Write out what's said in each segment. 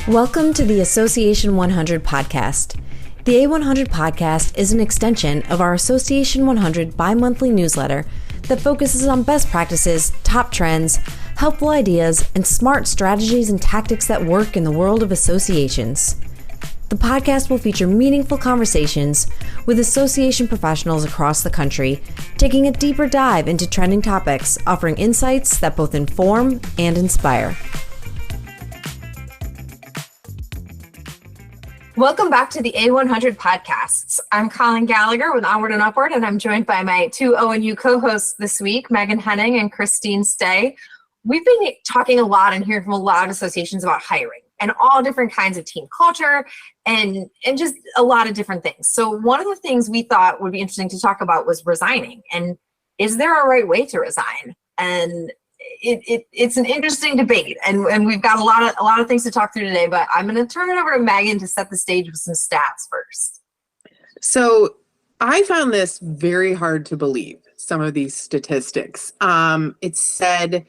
Welcome to the Association 100 podcast. The A100 podcast is an extension of our Association 100 bi-monthly newsletter that focuses on best practices, top trends, helpful ideas, and smart strategies and tactics that work in the world of associations. The podcast will feature meaningful conversations with association professionals across the country, taking a deeper dive into trending topics, offering insights that both inform and inspire. Welcome back to the A100 podcasts. I'm Colin Gallagher with Onward and Upward, and I'm joined by my two ONU co-hosts this week, Megan Henning and Christine Stay. We've been talking a lot and hearing from a lot of associations about hiring and all different kinds of team culture and just a lot of different things. So one of the things we thought would be interesting to talk about was resigning. And is there a right way to resign? And it's an interesting debate, and we've got a lot of things to talk through today, but I'm going to turn it over to Megan to set the stage with some stats first. So I found this very hard to believe, some of these statistics. It said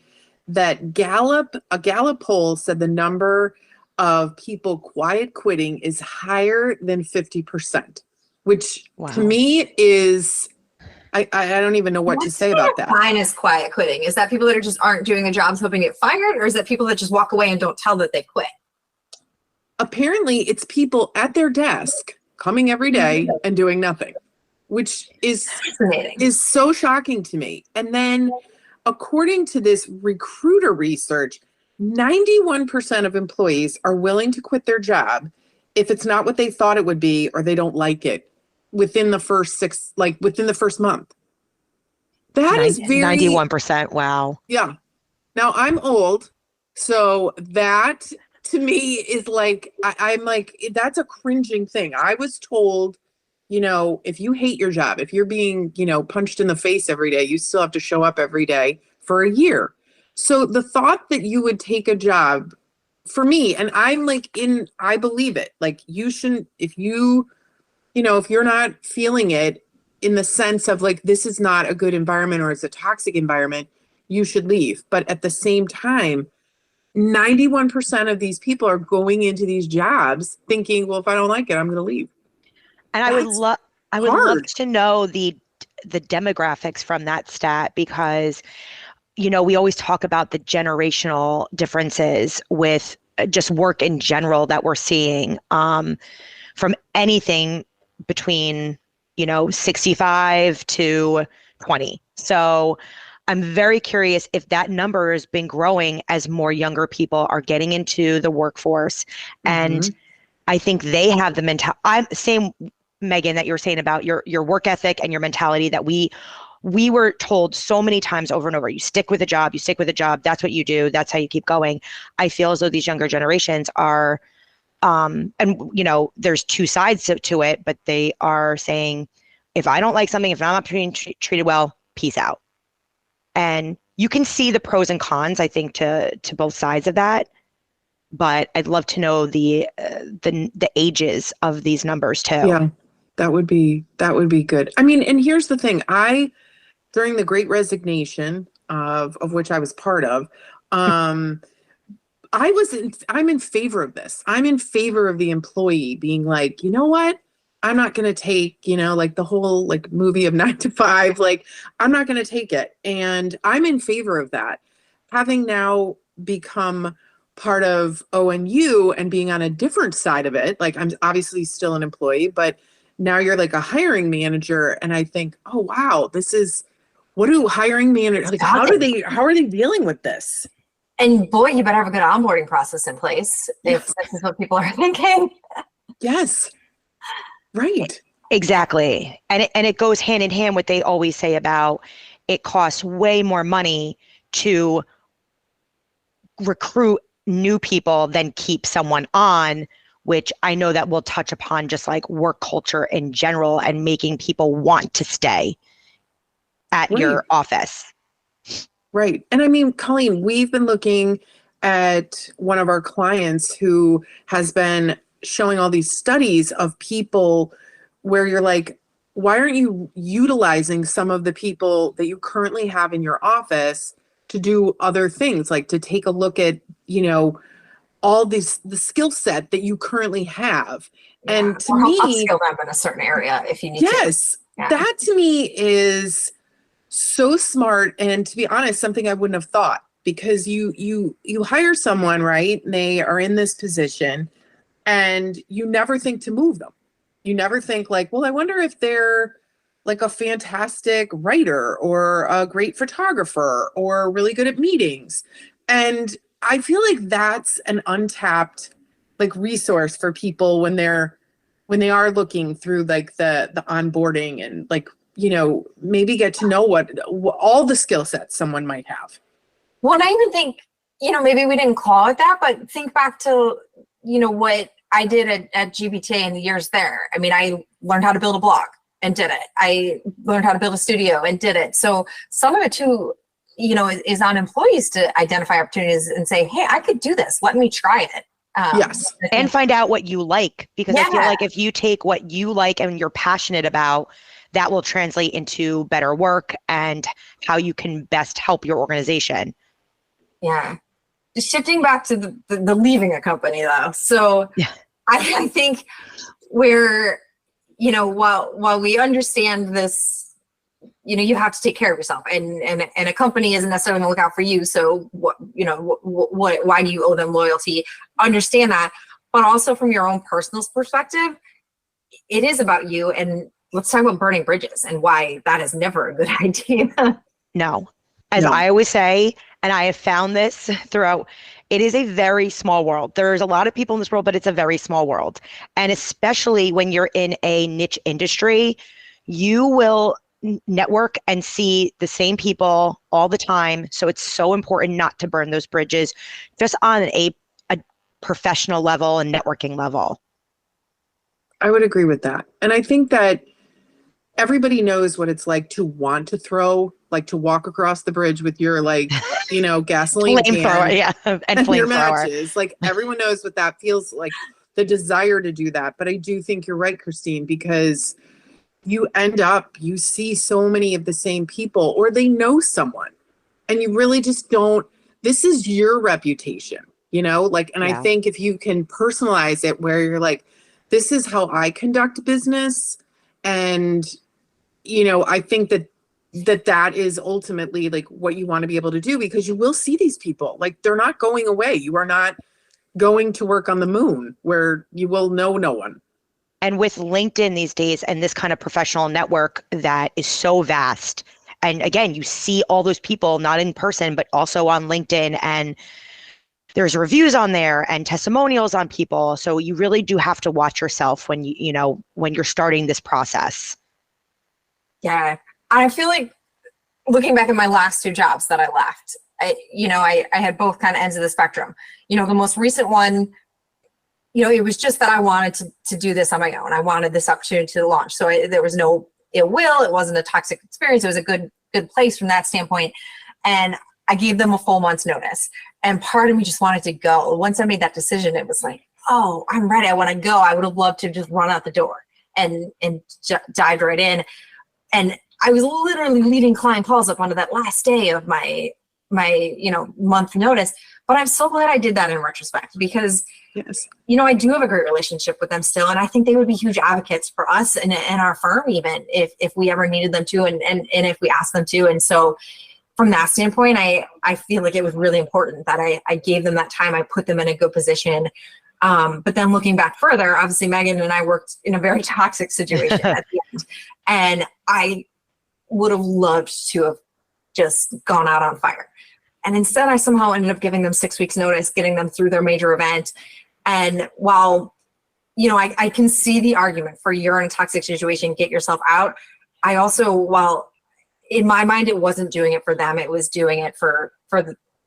that a Gallup poll said the number of people quiet quitting is higher than 50%, which to me is... I don't even know what to say about that. Mine is quiet quitting. Is that people that just aren't doing their jobs hoping to get fired, or is that people that just walk away and don't tell that they quit? Apparently, it's people at their desk coming every day and doing nothing, which is so shocking to me. And then, according to this recruiter research, 91% of employees are willing to quit their job if it's not what they thought it would be or they don't like it within the first month. That is very 91%. Wow. Yeah. Now I'm old, so that to me is like, I'm like, that's a cringing thing. I was told, if you hate your job, if you're being, punched in the face every day, you still have to show up every day for a year. So the thought that you would take a job for me, and I'm like, I believe it. Like you shouldn't, if you're not feeling it in the sense of like, this is not a good environment or it's a toxic environment, you should leave. But at the same time, 91% of these people are going into these jobs thinking, well, if I don't like it, I'm going to leave. And I would love to know the demographics from that stat, because, we always talk about the generational differences with just work in general that we're seeing, from anything between 65 to 20. So I'm very curious if that number has been growing as more younger people are getting into the workforce. And I think they have the mentality. Same, Megan, that you were saying about your work ethic and your mentality, that we were told so many times over and over, you stick with a job, that's what you do, that's how you keep going. I feel as though these younger generations are there's two sides to it, but they are saying, if I don't like something, if I'm not being treated well, peace out. And you can see the pros and cons, I think, to both sides of that. But I'd love to know the ages of these numbers too. Yeah, that would be good. I mean, and here's the thing: during the Great Resignation, of which I was part of, I'm in favor of this. I'm in favor of the employee being like, you know what? I'm not going to take, like the whole movie of 9 to 5, I'm not going to take it. And I'm in favor of that. Having now become part of ONU and being on a different side of it, I'm obviously still an employee, but now you're like a hiring manager. And I think, oh, wow, what do hiring managers, how are they dealing with this? And boy, you better have a good onboarding process in place if this is what people are thinking. Yes. Right. Exactly. And it goes hand in hand what they always say about it costs way more money to recruit new people than keep someone on, which I know that we'll touch upon, just like work culture in general and making people want to stay at your office. Right. And I mean, Colleen, we've been looking at one of our clients who has been showing all these studies of people where you're like, why aren't you utilizing some of the people that you currently have in your office to do other things, like to take a look at, all the skill set that you currently have. Yeah. And to Or help me, upskill them in a certain area if you need to. yes, Yeah. that to me is so smart. And to be honest, something I wouldn't have thought, because you hire someone, right? And they are in this position and you never think to move them. You never think like, well, I wonder if they're like a fantastic writer or a great photographer or really good at meetings. And I feel like that's an untapped like resource for people when they are looking through like the onboarding and like, you know, maybe get to know what all the skill sets someone might have. Well, and I even think, you know, maybe we didn't call it that, but think back to, you know, what I did at GBTA in the years there. I mean, I learned how to build a blog and did it. I learned how to build a studio and did it. So some of it too, you know, is on employees to identify opportunities and say, hey, I could do this. Let me try it. Yes. And find out what you like, because I feel like if you take what you like and you're passionate about, that will translate into better work and how you can best help your organization. Yeah. Just shifting back to the leaving a company though. So yeah. I think where, you know, while we understand this, you know, you have to take care of yourself and a company isn't necessarily going to look out for you. So what, you know, why do you owe them loyalty? Understand that. But also from your own personal perspective, it is about you. And let's talk about burning bridges and why that is never a good idea. No. As I always say, and I have found this throughout, it is a very small world. There's a lot of people in this world, but it's a very small world. And especially when you're in a niche industry, you will network and see the same people all the time. So it's so important not to burn those bridges just on a professional level and networking level. I would agree with that. And I think that everybody knows what it's like to want to throw, like to walk across the bridge with your like, you know, gasoline can and your matches. Like everyone knows what that feels like, the desire to do that. But I do think you're right, Christine, because you end up, you see so many of the same people, or they know someone, and you really just don't, this is your reputation, you know, like, and I think if you can personalize it where you're like, this is how I conduct business. And, you know, I think that is ultimately like what you want to be able to do, because you will see these people, like they're not going away. You are not going to work on the moon where you will know no one. And with LinkedIn these days and this kind of professional network that is so vast. And again, you see all those people, not in person, but also on LinkedIn, and there's reviews on there and testimonials on people. So you really do have to watch yourself when when you're starting this process. Yeah. I feel like looking back at my last two jobs that I left, I had both kind of ends of the spectrum. You know, the most recent one, you know, it was just that I wanted to do this on my own. I wanted this opportunity to launch. So there was no ill will. It wasn't a toxic experience. It was a good place from that standpoint. And I gave them a full month's notice. And part of me just wanted to go. Once I made that decision, it was like, oh, I'm ready. I want to go. I would have loved to just run out the door and dive right in. And I was literally leading client calls up onto that last day of my month notice. But I'm so glad I did that in retrospect, because you know, I do have a great relationship with them still. And I think they would be huge advocates for us and our firm, even if we ever needed them to, and if we asked them to. And so from that standpoint, I feel like it was really important that I gave them that time. I put them in a good position. But then looking back further, obviously Megan and I worked in a very toxic situation at the end. And I would have loved to have just gone out on fire. And instead I somehow ended up giving them 6 weeks notice, getting them through their major event. And while, you know, I can see the argument for you're in a toxic situation, get yourself out. I also, while in my mind, it wasn't doing it for them, it was doing it for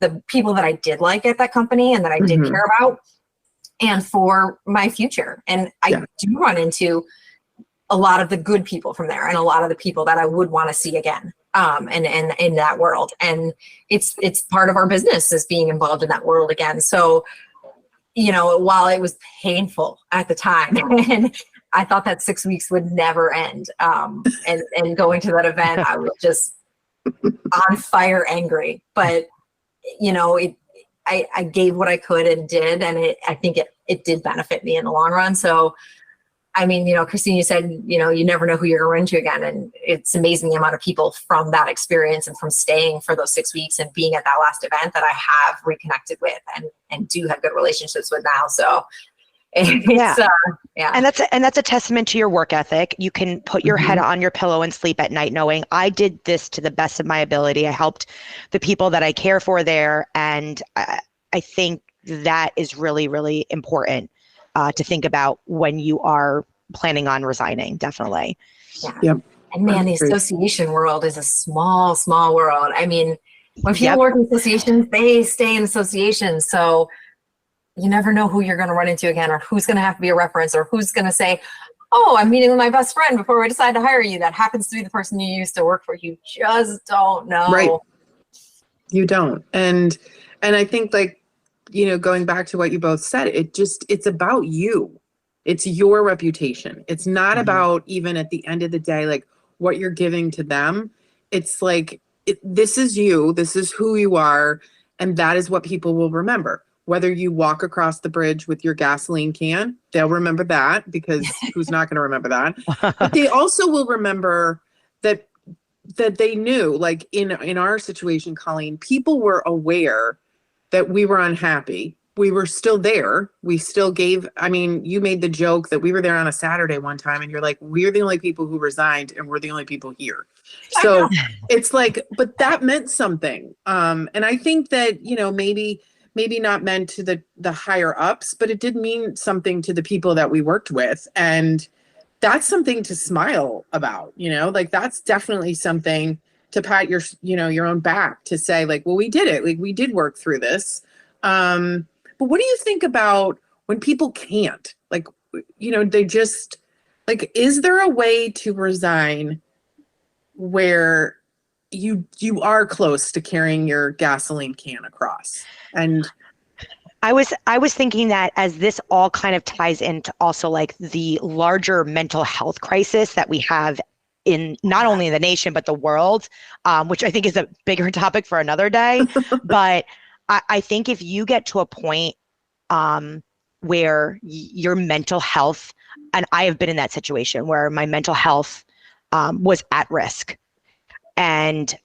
the people that I did like at that company and that I did care about, and for my future. And I do run into a lot of the good people from there and a lot of the people that I would want to see again. And in that world. And it's part of our business is being involved in that world again. So, you know, while it was painful at the time, and I thought that 6 weeks would never end. And going to that event, I was just on fire angry. But, you know, I gave what I could and did, and I think it did benefit me in the long run. So, I mean, Christine, you said, you never know who you're going to run into again. And it's amazing the amount of people from that experience and from staying for those 6 weeks and being at that last event that I have reconnected with and do have good relationships with now. So it's, yeah. And that's a testament to your work ethic. You can put your head on your pillow and sleep at night knowing I did this to the best of my ability. I helped the people that I care for there. And I think that is really, really important to think about when you are planning on resigning. Definitely. Yeah. Yep. And man, the association world is a small, small world. I mean, when people work in associations, they stay in associations. So you never know who you're going to run into again, or who's going to have to be a reference, or who's going to say, oh, I'm meeting with my best friend before we decide to hire you. That happens to be the person you used to work for. You just don't know. Right. You don't. And I think, like, going back to what you both said, it's about you. It's your reputation. It's not about, even at the end of the day, like what you're giving to them. It's like, this is you, this is who you are. And that is what people will remember. Whether you walk across the bridge with your gasoline can, they'll remember that, because who's not going to remember that? But they also will remember that they knew, like in our situation, Colleen, people were aware that we were unhappy. We were still there. We still gave, you made the joke that we were there on a Saturday one time and you're like, we're the only people who resigned and we're the only people here. So it's like, but that meant something. And I think that, maybe not meant to the higher ups, but it did mean something to the people that we worked with. And that's something to smile about, like that's definitely something to pat your own back, to say like, well, we did it. Like we did work through this. But what do you think about when people can't, like, they just like, is there a way to resign where you are close to carrying your gasoline can across? And I was thinking that as this all kind of ties into also like the larger mental health crisis that we have in not only the nation, but the world, which I think is a bigger topic for another day. But I think if you get to a point where your mental health, and I have been in that situation where my mental health was at risk, and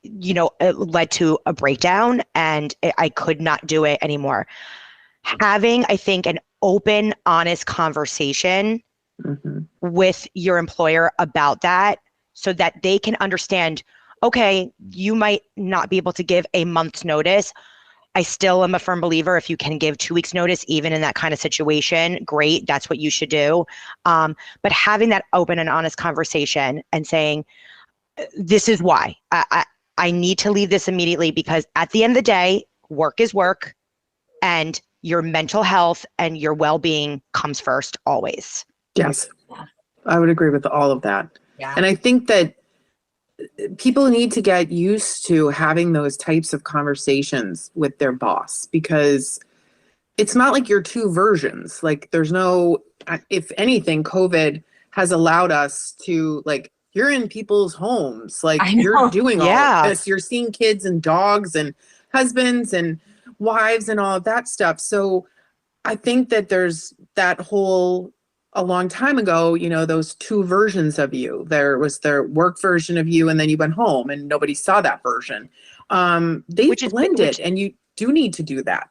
it led to a breakdown and I could not do it anymore. Having, I think, an open, honest conversation with your employer about that, so that they can understand, okay, you might not be able to give a month's notice. I still am a firm believer if you can give 2 weeks notice, even in that kind of situation, great, that's what you should do. But having that open and honest conversation and saying, this is why I need to leave this immediately, because at the end of the day, work is work and your mental health and your well-being comes first always. Yes, I would agree with all of that. Yeah. And I think that people need to get used to having those types of conversations with their boss, because it's not like you're two versions. Like there's no, if anything, COVID has allowed us to, like, you're in people's homes, like you're doing all of this. You're seeing kids and dogs and husbands and wives and all of that stuff. So I think that there's that whole, a long time ago, those two versions of you. There was the work version of you, and then you went home and nobody saw that version. They blended, and you do need to do that.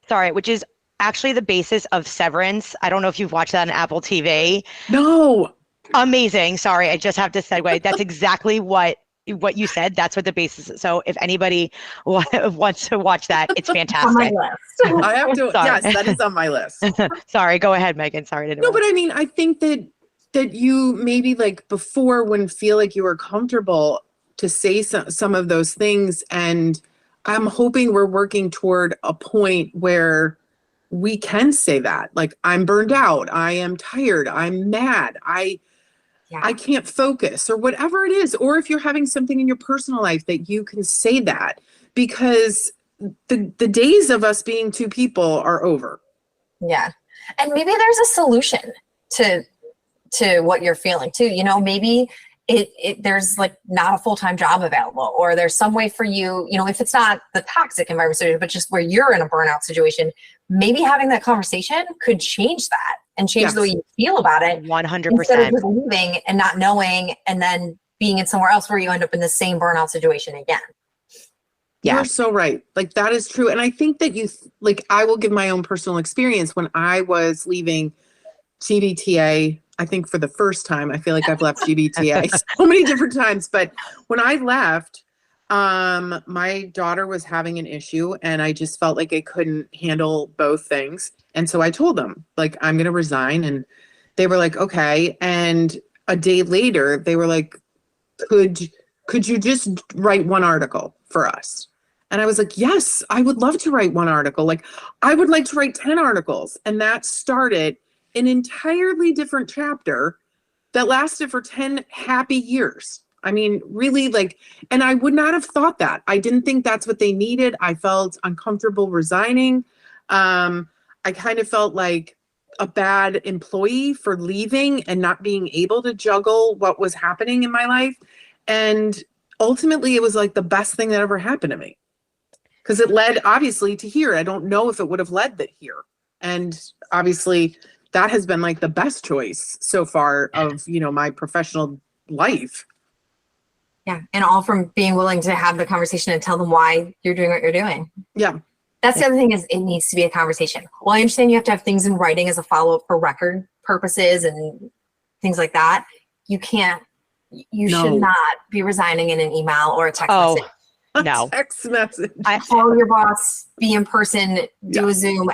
Sorry, which is actually the basis of Severance. I don't know if you've watched that on Apple TV. No. Amazing. Sorry, I just have to segue. That's exactly what you said. That's what the basis is. So if anybody wants to watch that, it's fantastic. On my list. I have to. Yes, that is on my list. Sorry, go ahead, Megan. Sorry to No, but I think that you maybe, like, before wouldn't feel like you were comfortable to say some of those things, and I'm hoping we're working toward a point where we can say that. Like, I'm burned out. I am tired. I'm mad. I can't focus, or whatever it is. Or if you're having something in your personal life, that you can say that, because the days of us being two people are over. Yeah. And maybe there's a solution to what you're feeling too. Maybe there's like not a full-time job available, or there's some way for you, if it's not the toxic environment situation, but just where you're in a burnout situation, maybe having that conversation could change that and change the way you feel about it. 100%. Instead of just leaving and not knowing and then being in somewhere else where you end up in the same burnout situation again. Yeah. You're so right. Like, that is true. And I think that I will give my own personal experience when I was leaving GBTA. I think for the first time, I feel like I've left GBTA so many different times, but when I left, my daughter was having an issue and I just felt like I couldn't handle both things. And so I told them, like, I'm going to resign. And they were like, okay. And a day later, they were like, could you just write one article for us? And I was like, yes, I would love to write one article. Like, I would like to write 10 articles. And that started an entirely different chapter that lasted for 10 happy years. I mean, really, like, and I would not have thought that. I didn't think that's what they needed. I felt uncomfortable resigning. I kind of felt like a bad employee for leaving and not being able to juggle what was happening in my life. And ultimately, it was like the best thing that ever happened to me, because it led obviously to here. I don't know if it would have led that here. And obviously that has been like the best choice so far of, my professional life. Yeah. And all from being willing to have the conversation and tell them why you're doing what you're doing. Yeah. That's the other thing, is it needs to be a conversation. Well, I understand you have to have things in writing as a follow-up for record purposes and things like that. You should not be resigning in an email or a text message. No. Text message. Call your boss, be in person, do a Zoom.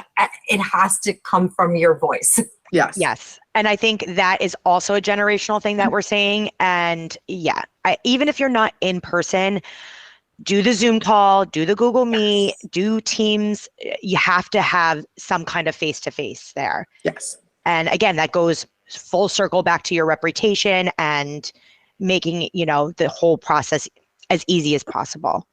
It has to come from your voice. Yes. Yes. And I think that is also a generational thing that we're saying. And yeah, even if you're not in person, do the Zoom call, do the Google Meet, do Teams. You have to have some kind of face-to-face there. Yes. And again, that goes full circle back to your reputation and making, the whole process as easy as possible.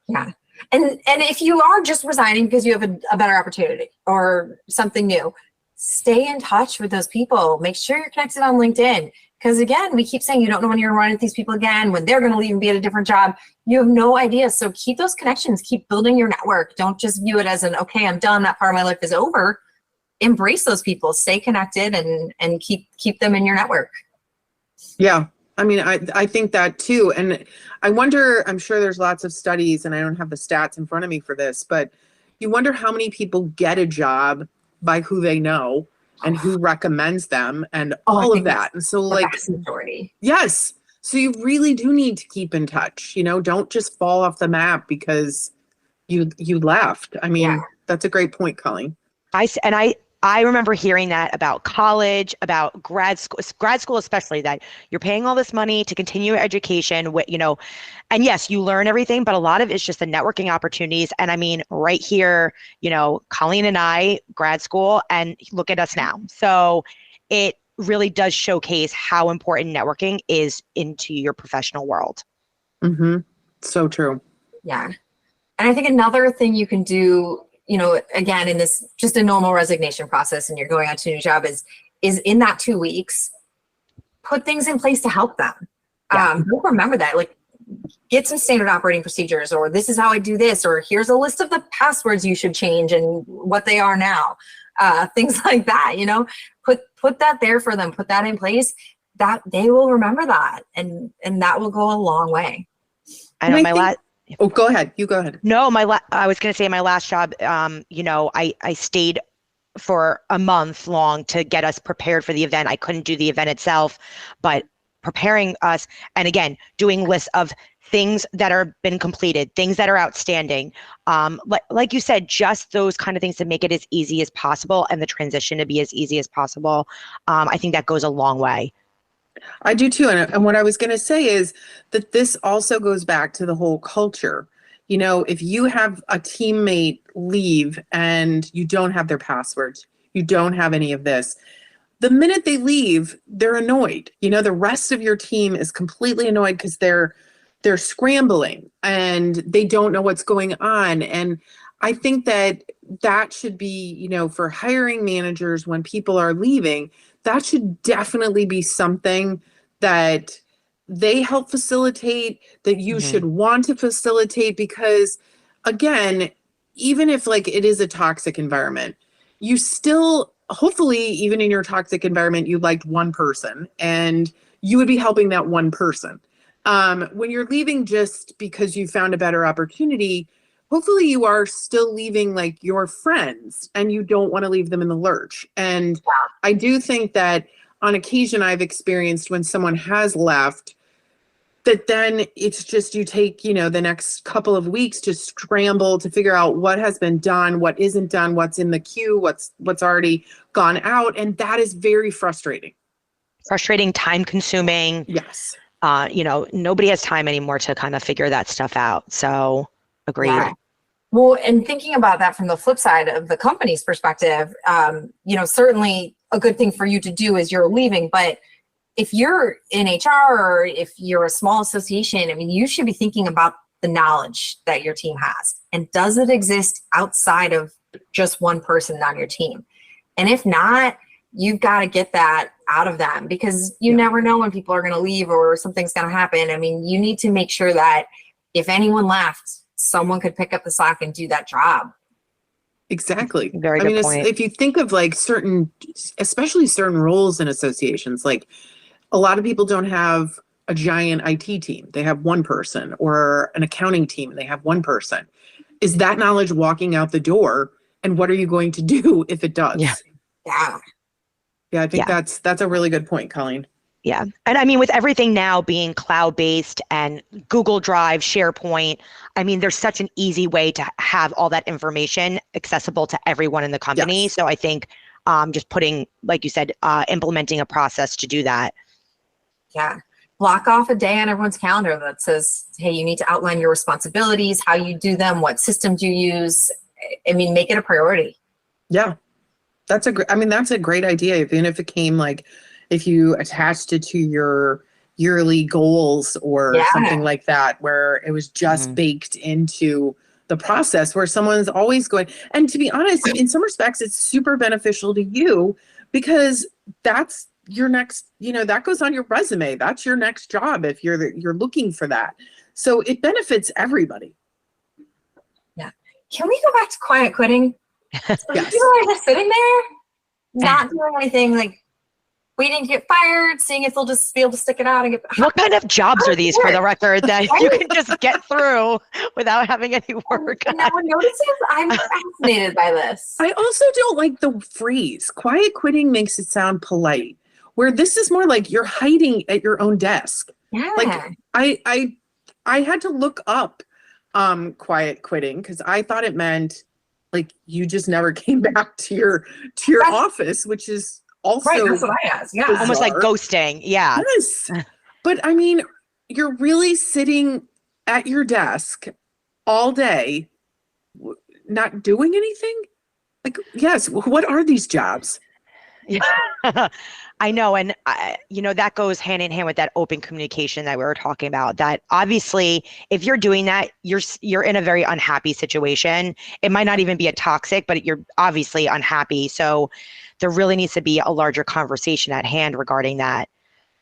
Yeah. And if you are just resigning because you have a better opportunity or something new, stay in touch with those people. Make sure you're connected on LinkedIn. Because again, we keep saying you don't know when you're going to run into these people again, when they're going to leave and be at a different job. You have no idea. So keep those connections, keep building your network. Don't just view it as okay, I'm done, that part of my life is over. Embrace those people, stay connected, and keep them in your network. Yeah. I mean, I think that too. And I wonder, I'm sure there's lots of studies, and I don't have the stats in front of me for this, but you wonder how many people get a job by who they know and who recommends them and all of that. And so, like, majority. Yes. So you really do need to keep in touch. Don't just fall off the map because you left. I mean, That's a great point, Colleen. I remember hearing that about college, about grad school especially, that you're paying all this money to continue your education, and yes, you learn everything, but a lot of it's just the networking opportunities. And I mean, right here, Colleen and I, grad school, and look at us now. So it really does showcase how important networking is into your professional world. Mm-hmm. So true. Yeah. And I think another thing you can do, again, in this just a normal resignation process and you're going out to a new job is in that 2 weeks, put things in place to help them. Don't remember that, like, get some standard operating procedures, or this is how I do this, or here's a list of the passwords you should change and what they are now. Things like that, put that there for them, put that in place, that they will remember that. And that will go a long way. I know Oh, go ahead. You go ahead. No, I was going to say my last job, I stayed for a month long to get us prepared for the event. I couldn't do the event itself, but preparing us, and again, doing lists of things that are been completed, things that are outstanding. Like you said, just those kind of things to make it as easy as possible and the transition to be as easy as possible. I think that goes a long way. I do too. And what I was going to say is that this also goes back to the whole culture. If you have a teammate leave and you don't have their passwords, you don't have any of this, the minute they leave, they're annoyed. The rest of your team is completely annoyed because they're scrambling and they don't know what's going on. And I think that should be, for hiring managers when people are leaving, that should definitely be something that they help facilitate, that you should want to facilitate, because again, even if like it is a toxic environment, you still, hopefully, even in your toxic environment, you liked one person and you would be helping that one person. When you're leaving just because you found a better opportunity, hopefully you are still leaving like your friends and you don't want to leave them in the lurch. And I do think that on occasion I've experienced when someone has left, that then it's just, you take, the next couple of weeks to scramble to figure out what has been done, what isn't done, what's in the queue, what's already gone out. And that is very frustrating. Frustrating, time consuming. Yes. Nobody has time anymore to kind of figure that stuff out. So agreed. Yeah. Well, and thinking about that from the flip side of the company's perspective, certainly a good thing for you to do is you're leaving, but if you're in HR or if you're a small association, I mean, you should be thinking about the knowledge that your team has. And does it exist outside of just one person on your team? And if not, you've got to get that out of them, because you never know when people are going to leave or something's going to happen. I mean, you need to make sure that if anyone left, someone could pick up the slack and do that job. Exactly. Very good point. If you think of like especially certain roles in associations, like a lot of people don't have a giant IT team. They have one person, or an accounting team and they have one person. Is that knowledge walking out the door? And what are you going to do if it does? Yeah. I think that's a really good point, Colleen. Yeah. And I mean, with everything now being cloud-based and Google Drive, SharePoint, I mean, there's such an easy way to have all that information accessible to everyone in the company. Yes. So I think just putting, like you said, implementing a process to do that. Yeah. Block off a day on everyone's calendar that says, hey, you need to outline your responsibilities, how you do them, what systems you use. I mean, make it a priority. Yeah. That's a great idea. Even if it came like, if you attached it to your yearly goals or something like that, where it was just baked into the process, where someone's always going. And to be honest, in some respects, it's super beneficial to you, because that's your next, that goes on your resume. That's your next job if you're looking for that. So it benefits everybody. Yeah. Can we go back to quiet quitting? Yes. People are just sitting there, not doing anything, like waiting to get fired, seeing if they'll just be able to stick it out and get. What kind of jobs are these, for the record, that you can just get through without having any work? And no one notices. I'm fascinated by this. I also don't like the phrase. Quiet quitting makes it sound polite, where this is more like you're hiding at your own desk. Yeah. Like I had to look up quiet quitting, because I thought it meant like you just never came back to your office, which is also right, that's what I asked. Yeah. bizarre. Almost like ghosting. Yeah. Yes. But I mean, you're really sitting at your desk all day, not doing anything? Like, yes, what are these jobs? Yeah. I know. And, that goes hand in hand with that open communication that we were talking about, that obviously if you're doing that, you're in a very unhappy situation. It might not even be a toxic, but you're obviously unhappy. So there really needs to be a larger conversation at hand regarding that.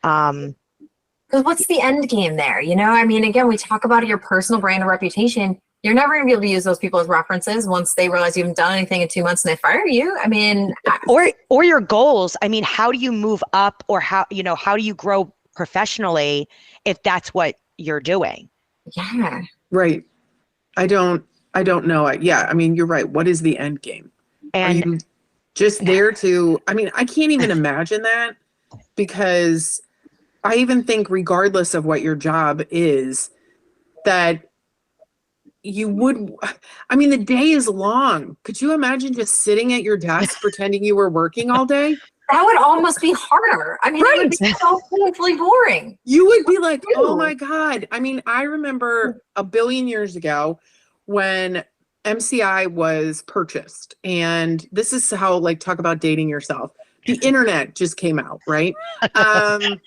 Because what's the end game there? I mean, again, we talk about your personal brand and reputation. You're never going to be able to use those people as references once they realize you haven't done anything in 2 months and they fire you. I mean, or your goals. I mean, how do you move up, or how do you grow professionally if that's what you're doing? Yeah. Right. I don't know. I mean, you're right. What is the end game? And are you just there to, I mean, I can't even imagine that, because I even think regardless of what your job is, that you would, I mean, the day is long. Could you imagine just sitting at your desk pretending you were working all day? That would almost be harder. I mean, It would be so painfully boring. You would be like, oh my God. I mean, I remember a billion years ago when MCI was purchased, and this is how, like, talk about dating yourself. The internet just came out, right? And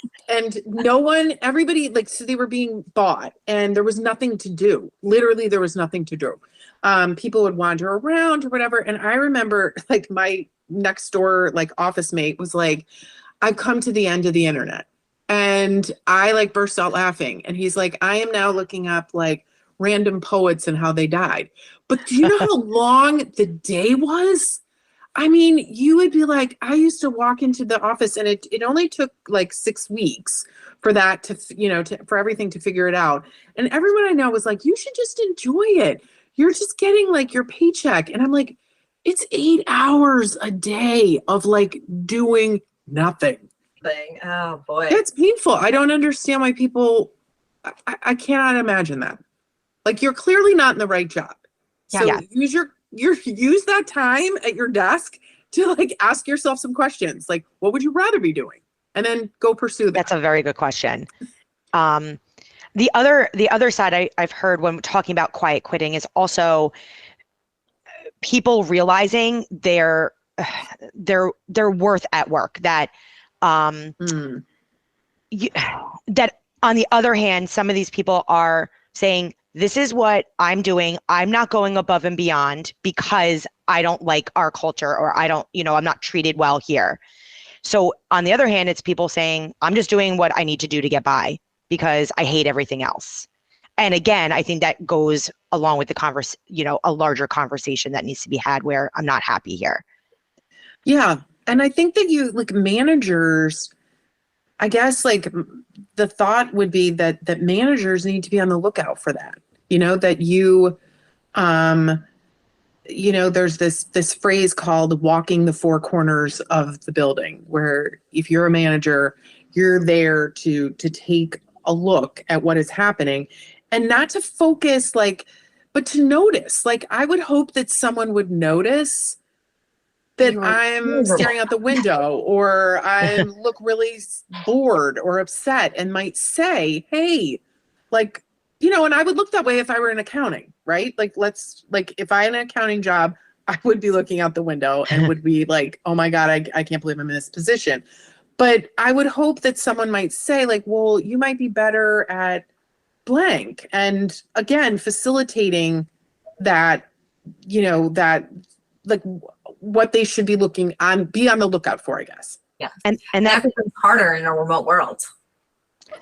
everybody, like, so they were being bought and there was nothing to do. Literally, there was nothing to do. People would wander around or whatever. And I remember, like, my next door, like, office mate was like, I've come to the end of the internet. And I like burst out laughing. And he's like, I am now looking up like random poets and how they died. But do you know how long the day was? I mean, you would be like, I used to walk into the office and it only took like 6 weeks for that to, for everything to figure it out. And everyone I know was like, you should just enjoy it. You're just getting like your paycheck. And I'm like, it's 8 hours a day of like doing nothing. Oh boy. It's painful. I don't understand why people, I cannot imagine that. Like you're clearly not in the right job. So use that time at your desk to like ask yourself some questions. Like, what would you rather be doing? And then go pursue that. That's a very good question. The other side I've heard when talking about quiet quitting is also people realizing their worth at work. That that on the other hand, some of these people are saying, this is what I'm doing. I'm not going above and beyond because I don't like our culture, or I don't, I'm not treated well here. So on the other hand, it's people saying, I'm just doing what I need to do to get by because I hate everything else. And again, I think that goes along with the a larger conversation that needs to be had where I'm not happy here. Yeah. And I think that you like managers, I guess like the thought would be that managers need to be on the lookout for that, that you, there's this phrase called walking the four corners of the building, where if you're a manager, you're there to take a look at what is happening and not to focus but to notice. Like I would hope that someone would notice that I'm staring out the window or I look really bored or upset and might say, hey, and I would look that way if I were in accounting, right? If I had an accounting job, I would be looking out the window and would be like, oh my God, I can't believe I'm in this position. But I would hope that someone might say well, you might be better at blank. And again, facilitating that, what they should be be on the lookout for, I guess. Yeah. And that becomes harder in a remote world.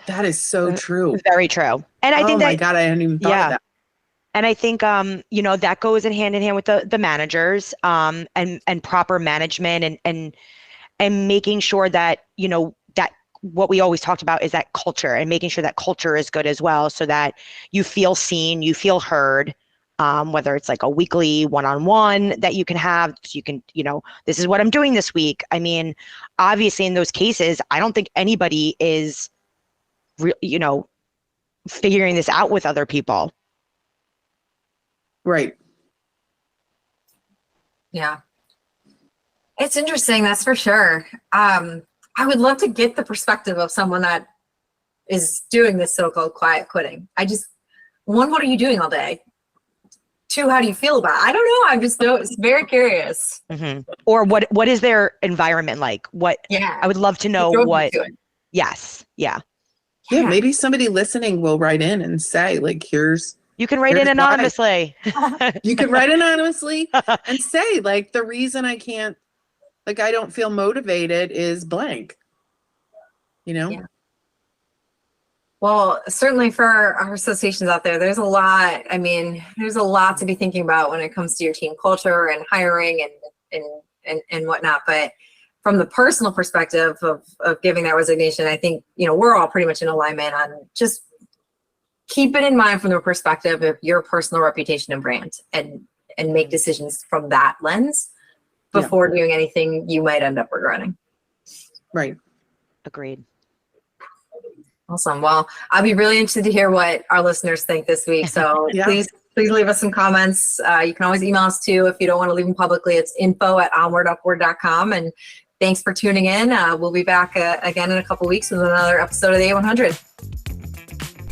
That is so true. Very true. And I think my God, I hadn't even thought of that. And I think, that goes in hand with the managers, and proper management and making sure that, that what we always talked about is that culture, and making sure that culture is good as well, so that you feel seen, you feel heard. Whether it's like a weekly one-on-one that you can have, so you can, this is what I'm doing this week. I mean, obviously in those cases, I don't think anybody is, figuring this out with other people. Right. Yeah. It's interesting. That's for sure. I would love to get the perspective of someone that is doing this so-called quiet quitting. One, what are you doing all day? 2, how do you feel about it? I don't know. I'm just very curious. Mm-hmm. Or what is their environment like? I would love to know what. Yes. Yeah. Yeah. Maybe somebody listening will write in and say, you can write in anonymously. You can write anonymously and say, the reason I can't, I don't feel motivated is blank. Yeah. Well, certainly for our associations out there, there's a lot to be thinking about when it comes to your team culture and hiring and whatnot. But from the personal perspective of giving that resignation, I think, we're all pretty much in alignment on just keep it in mind from the perspective of your personal reputation and brand, and make decisions from that lens before doing anything you might end up regretting. Right. Agreed. Awesome. Well, I'll be really interested to hear what our listeners think this week. So please leave us some comments. You can always email us too if you don't want to leave them publicly. It's info@onwardupward.com. And thanks for tuning in. We'll be back again in a couple weeks with another episode of the A100.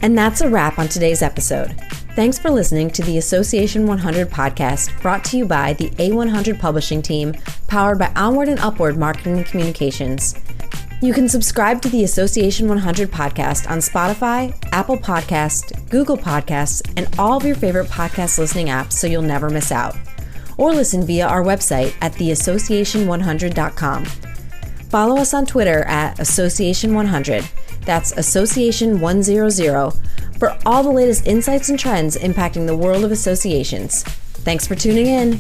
And that's a wrap on today's episode. Thanks for listening to the Association 100 podcast, brought to you by the A100 publishing team, powered by Onward and Upward Marketing and Communications. You can subscribe to the Association 100 podcast on Spotify, Apple Podcasts, Google Podcasts, and all of your favorite podcast listening apps so you'll never miss out. Or listen via our website at theassociation100.com. Follow us on Twitter at Association100 That's Association 100 for all the latest insights and trends impacting the world of associations. Thanks for tuning in.